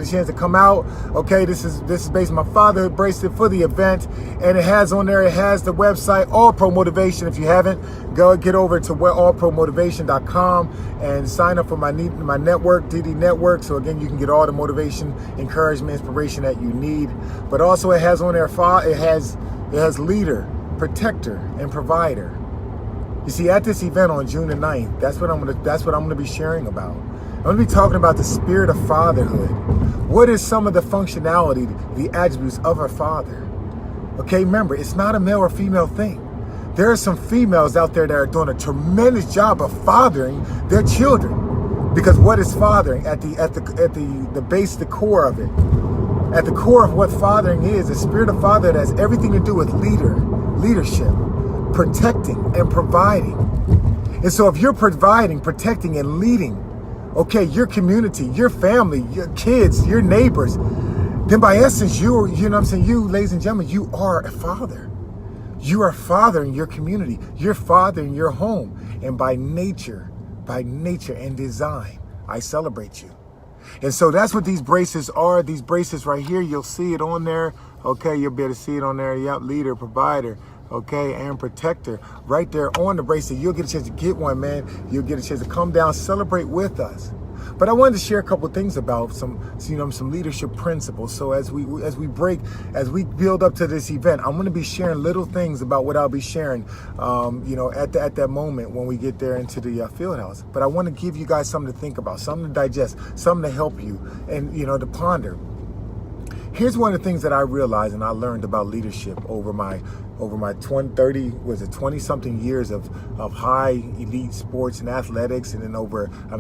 a chance to come out. Okay, this is based on my fatherhood bracelet for the event, and it has on there, it has the website All Pro Motivation. If you haven't, go get over to allpromotivation.com and sign up for my network, DD Network. So again, you can get all the motivation, encouragement, inspiration that you need. But also it has on there, it has leader, protector, and provider. You see, at this event on June the 9th, that's what I'm gonna be sharing about. I'm going to be talking about the spirit of fatherhood. What is some of the functionality, the attributes of a father? Okay, remember, it's not a male or female thing. There are some females out there that are doing a tremendous job of fathering their children. Because what is fathering? At the base, the core of it. At the core of what fathering is, the spirit of father that has everything to do with leadership, protecting and providing. And so if you're providing, protecting, and leading, okay, your community, your family, your kids, your neighbors, then by essence, you know what I'm saying, you, ladies and gentlemen, you are a father. You are a father in your community. You're father in your home. And by nature and design, I celebrate you. And so that's what these braces are. These braces right here, you'll see it on there. Okay, you'll be able to see it on there. Yep, leader, provider, okay, and protector. Right there on the bracelet. You'll get a chance to get one, man. You'll get a chance to come down, celebrate with us. But I wanted to share a couple of things about some leadership principles. So as we build up to this event, I'm going to be sharing little things about what I'll be sharing, at that moment when we get there into the field house. But I want to give you guys something to think about, something to digest, something to help you, and to ponder. Here's one of the things that I realized and I learned about leadership over my 20-something years of high elite sports and athletics. And then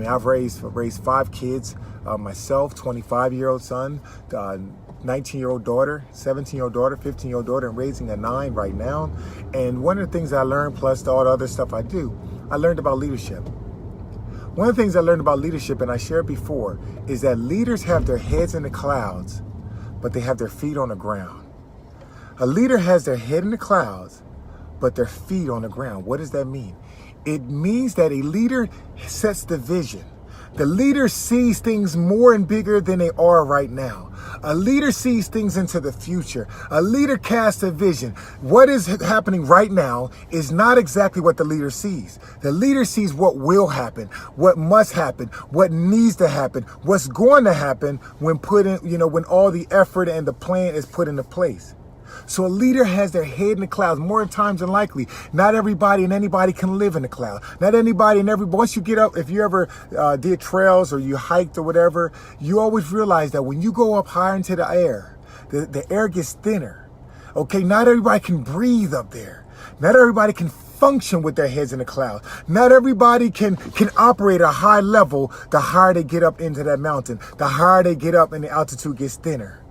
I've raised 5 kids myself, 25-year-old son, 19-year-old daughter, 17-year-old daughter, 15-year-old daughter, and raising a 9 right now. And one of the things I learned, plus all the other stuff I do, I learned about leadership. One of the things I learned about leadership, and I shared before, is that leaders have their heads in the clouds, but they have their feet on the ground. A leader has their head in the clouds, but their feet on the ground. What does that mean? It means that a leader sets the vision. The leader sees things more and bigger than they are right now. A leader sees things into the future. A leader casts a vision. What is happening right now is not exactly what the leader sees. The leader sees what will happen, what must happen, what needs to happen, what's going to happen when when all the effort and the plan is put into place. So a leader has their head in the clouds more times than likely. Not everybody and anybody can live in the cloud. Not anybody and everybody. Once you get up, if you ever did trails or you hiked or whatever, you always realize that when you go up higher into the air, the air gets thinner. Okay, not everybody can breathe up there. Not everybody can function with their heads in the cloud. Not everybody can operate at a high level. The higher they get up into that mountain, the higher they get up and the altitude gets thinner.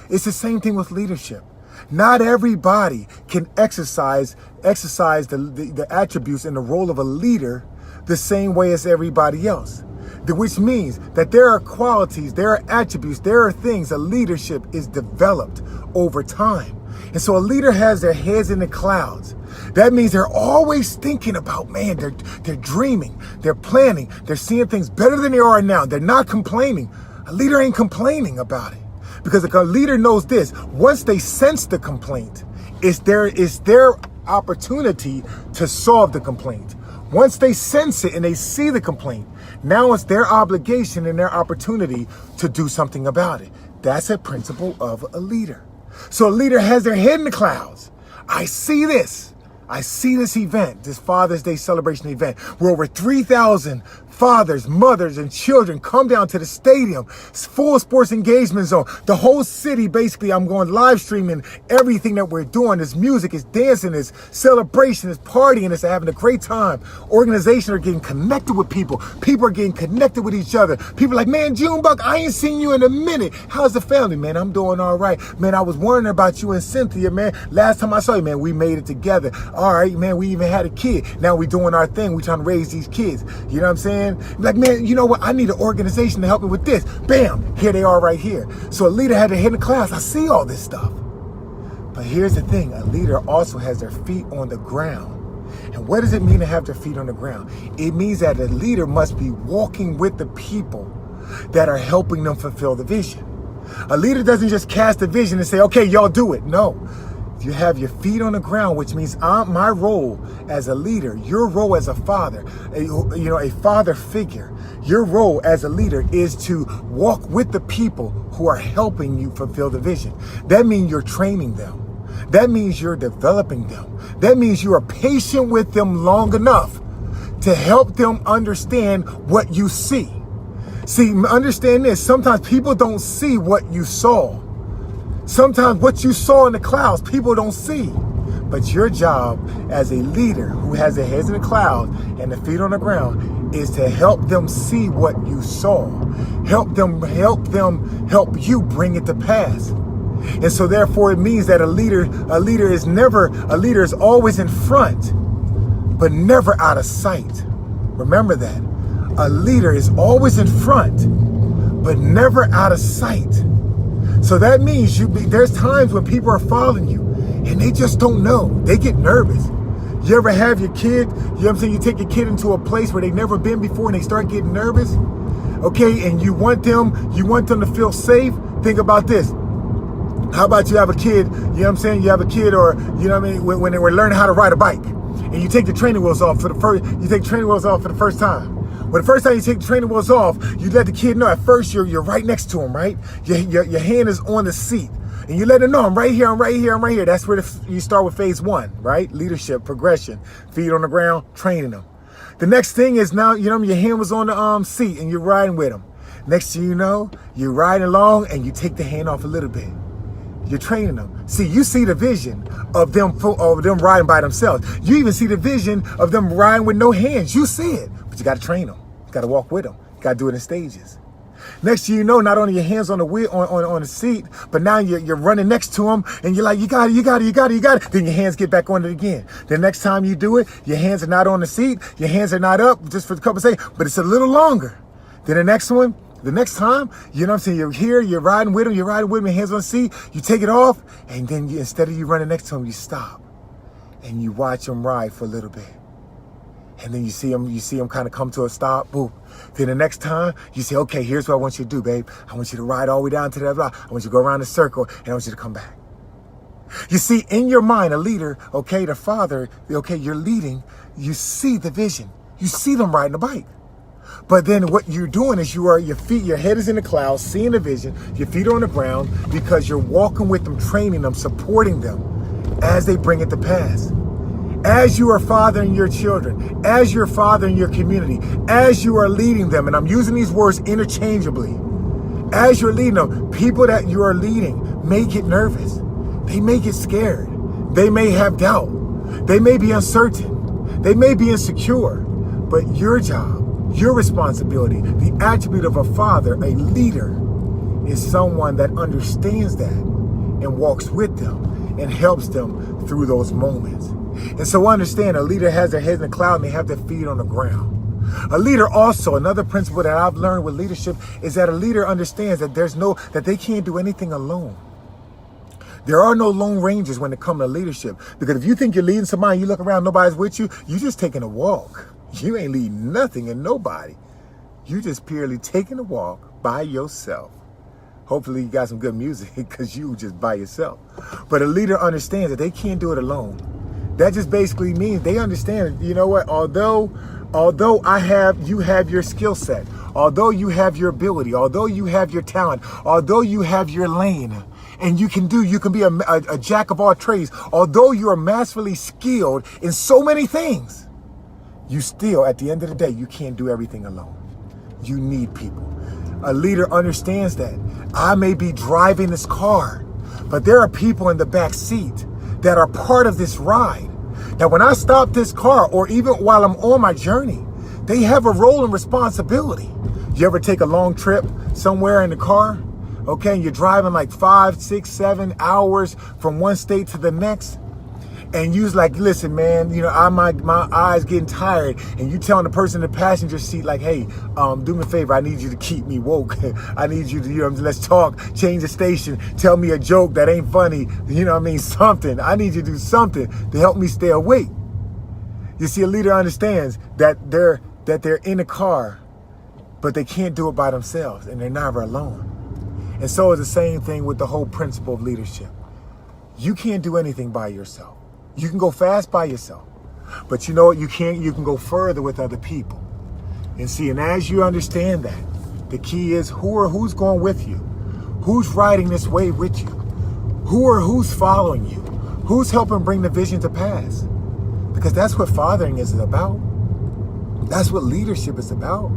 It's the same thing with leadership. Not everybody can exercise the attributes and the role of a leader the same way as everybody else. Which means that there are qualities, there are attributes, there are things. A leadership is developed over time. And so a leader has their heads in the clouds. That means they're always thinking about, man, they're dreaming, they're planning, they're seeing things better than they are now. They're not complaining. A leader ain't complaining about it. Because a leader knows this, once they sense the complaint, it's their opportunity to solve the complaint. Once they sense it and they see the complaint, now it's their obligation and their opportunity to do something about it. That's a principle of a leader. So a leader has their head in the clouds. I see this event, this Father's Day celebration event, where over 3,000 fathers, mothers, and children come down to the stadium. It's full sports engagement zone. The whole city, basically, I'm going live streaming everything that we're doing. There's music, it's dancing, it's celebration, it's partying, it's having a great time. Organizations are getting connected with people. People are getting connected with each other. People are like, man, Junebug, I ain't seen you in a minute. How's the family? Man, I'm doing all right. Man, I was wondering about you and Cynthia, man. Last time I saw you, man, we made it together. All right, man, we even had a kid. Now we doing our thing. We trying to raise these kids. You know what I'm saying? Like, man, you know what? I need an organization to help me with this. Bam, here they are right here. So a leader had to hit the class. I see all this stuff. But here's the thing. A leader also has their feet on the ground. And what does it mean to have their feet on the ground? It means that a leader must be walking with the people that are helping them fulfill the vision. A leader doesn't just cast a vision and say, okay, y'all do it. No. You have your feet on the ground, which means my role as a leader, your role as a father, a father figure, your role as a leader is to walk with the people who are helping you fulfill the vision. That means you're training them. That means you're developing them. That means you are patient with them long enough to help them understand what you see. See, understand this. Sometimes people don't see what you saw. Sometimes what you saw in the clouds, people don't see. But your job as a leader who has their heads in the clouds and the feet on the ground is to help them see what you saw. Help you bring it to pass. And so therefore it means that a leader is always in front, but never out of sight. Remember that. A leader is always in front, but never out of sight. So that means there's times when people are following you and they just don't know. They get nervous. You ever have your kid, you know what I'm saying, you take your kid into a place where they've never been before and they start getting nervous? Okay, and you want them to feel safe? Think about this. How about you have a kid, you know what I'm saying, you have a kid or, you know what I mean, when they were learning how to ride a bike and you take the training wheels off for the first time. Well, the first time you take the training wheels off, you let the kid know at first you're right next to him, right? Your hand is on the seat. And you let him know, I'm right here, I'm right here, I'm right here. That's where you start with phase 1, right? Leadership, progression, feet on the ground, training them. The next thing is now, you know, your hand was on the seat and you're riding with him. Next thing you know, you're riding along and you take the hand off a little bit. You're training them. See, you see the vision of them riding by themselves. You even see the vision of them riding with no hands. You see it, but you got to train them. You got to walk with them. You got to do it in stages. Next thing you know, not only your hands on the wheel, on the seat, but now you're running next to them and you're like, you got it. Then your hands get back on it again. The next time you do it, your hands are not on the seat. Your hands are not up just for a couple of seconds, but it's a little longer. Then the next time, you know what I'm saying, you're here, you're riding with them, your hands on the seat, you take it off, and then instead of you running next to them, you stop. And you watch them ride for a little bit. And then you see them kind of come to a stop, boom. Then the next time, you say, okay, here's what I want you to do, babe. I want you to ride all the way down to that block. I want you to go around the circle, and I want you to come back. You see, in your mind, a leader, okay, the father, okay, you're leading, you see the vision. You see them riding the bike. But then what you're doing is your head is in the clouds, seeing the vision, your feet are on the ground because you're walking with them, training them, supporting them as they bring it to pass. As you are fathering your children, as you're fathering your community, as you are leading them, and I'm using these words interchangeably, as you're leading them, people that you are leading may get nervous. They may get scared. They may have doubt. They may be uncertain. They may be insecure. But your job, your responsibility, the attribute of a father, a leader, is someone that understands that and walks with them and helps them through those moments. And so understand, a leader has their heads in the cloud and they have their feet on the ground. A leader also, another principle that I've learned with leadership is that a leader understands that that they can't do anything alone. There are no lone rangers when it comes to leadership. Because if you think you're leading somebody, you look around, nobody's with you, you're just taking a walk. You ain't leading nothing and nobody. You just purely taking a walk by yourself. Hopefully you got some good music because you just by yourself. But a leader understands that they can't do it alone. That just basically means they understand, you know what, although you have your skill set, although you have your ability, although you have your talent, although you have your lane, and you can be a jack of all trades, although you are masterfully skilled in so many things, you still, at the end of the day, you can't do everything alone. You need people. A leader understands that. I may be driving this car, but there are people in the back seat that are part of this ride. Now, when I stop this car, or even while I'm on my journey, they have a role and responsibility. You ever take a long trip somewhere in the car? Okay, and you're driving like 5, 6, 7 hours from one state to the next. And you's like, listen, man, you know, my eyes getting tired. And you telling the person in the passenger seat, like, hey, do me a favor. I need you to keep me woke. I need you to, you know, let's talk, change the station, tell me a joke that ain't funny. You know what I mean? Something. I need you to do something to help me stay awake. You see, a leader understands that they're in a car, but they can't do it by themselves and they're never alone. And so is the same thing with the whole principle of leadership. You can't do anything by yourself. You can go fast by yourself, but you know what? You can go further with other people. And see, and as you understand that, the key is who's going with you? Who's riding this wave with you? Who's following you? Who's helping bring the vision to pass? Because that's what fathering is about. That's what leadership is about.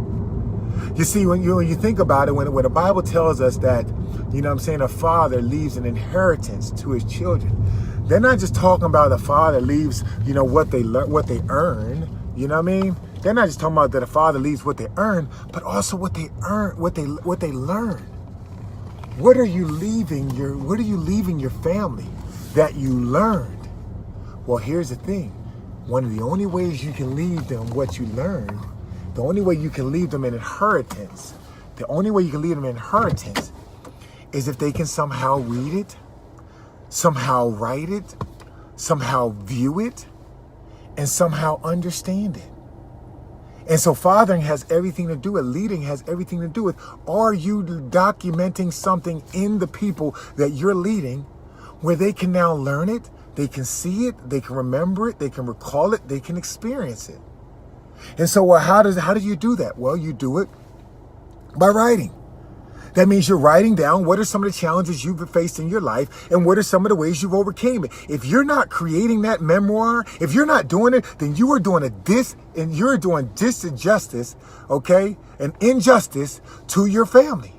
You see, when you think about it, when the Bible tells us that, a father leaves an inheritance to his children, they're not just talking about a father leaves, what they earn. You know what I mean? They're not just talking about that a father leaves what they earn, but also what they earn, what they learn. What are you leaving your family that you learned? Well, here's the thing. One of the only ways you can leave them what you learned, the only way you can leave them an inheritance, is if they can somehow read it, somehow write it, somehow view it, and somehow understand it. And so fathering has everything to do with, leading has everything to do with, are you documenting something in the people that you're leading where they can now learn it, they can see it, they can remember it, they can recall it, they can experience it. And so how do you do that? Well, you do it by writing. That means you're writing down what are some of the challenges you've faced in your life and what are some of the ways you've overcame it. If you're not creating that memoir, if you're not doing it, then you are doing injustice, okay, and injustice to your family,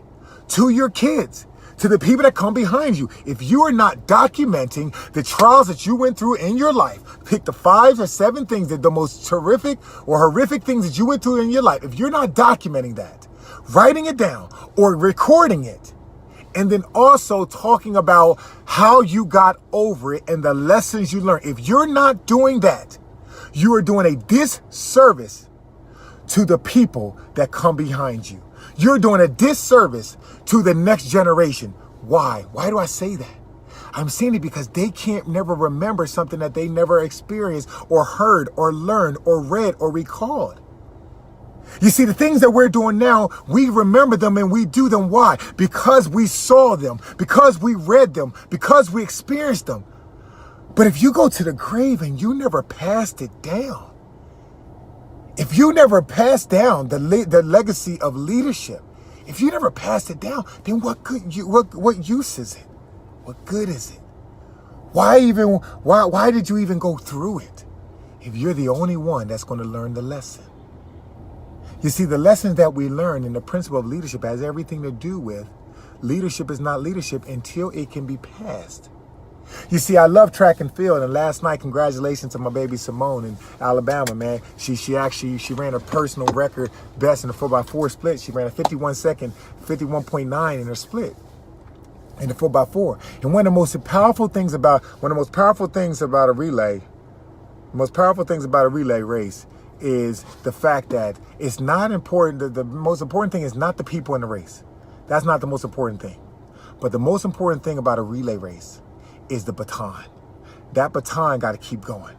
to your kids, to the people that come behind you. If you are not documenting the trials that you went through in your life, pick the 5 or 7 things that the most terrific or horrific things that you went through in your life. If you're not documenting that, writing it down or recording it, and then also talking about how you got over it and the lessons you learned. If you're not doing that, you are doing a disservice to the people that come behind you. You're doing a disservice to the next generation. Why? Why do I say that? I'm saying it because they can't never remember something that they never experienced or heard or learned or read or recalled. You see, the things that we're doing now, we remember them and we do them. Why? Because we saw them, because we read them, because we experienced them. But if you go to the grave and you never passed it down, if you never passed down the legacy of leadership, if you never passed it down, then what use is it? What good is it? Why did you even go through it if you're the only one that's going to learn the lesson? You see, the lessons that we learn in the principle of leadership has everything to do with leadership is not leadership until it can be passed. You see, I love track and field, and last night, congratulations to my baby Simone in Alabama, man. She ran a personal record best in the 4x4 split. She ran a 51.9 in her split in the 4x4. And one of the most powerful things about a relay race is the fact that it's not important. The most important thing is not the people in the race. That's not the most important thing. But the most important thing about a relay race is the baton. That baton got to keep going.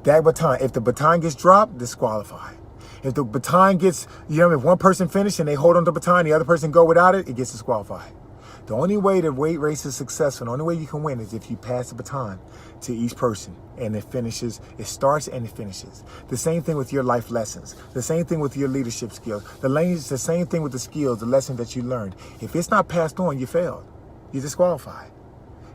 That baton, if the baton gets dropped, disqualified. If the baton gets, if one person finishes and they hold on to the baton, the other person go without it, it gets disqualified. The only way the weight race is successful, the only way you can win is if you pass the baton to each person and it starts and it finishes. The same thing with your life lessons. The same thing with your leadership skills. The same thing with the skills, the lesson that you learned. If it's not passed on, you failed. You're disqualified.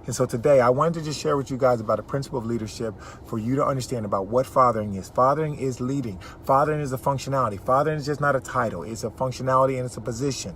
And so today I wanted to just share with you guys about a principle of leadership for you to understand about what fathering is. Fathering is leading. Fathering is a functionality. Fathering is just not a title. It's a functionality and it's a position.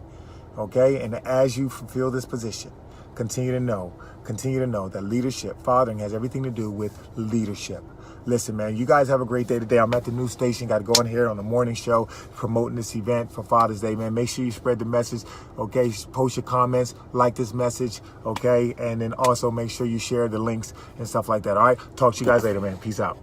Okay? And as you fulfill this position, continue to know that leadership, fathering has everything to do with leadership. Listen, man, you guys have a great day today. I'm at the news station. Got to go in here on the morning show promoting this event for Father's Day, man. Make sure you spread the message, okay? Post your comments, like this message, okay? And then also make sure you share the links and stuff like that, all right? Talk to you guys later, man. Peace out.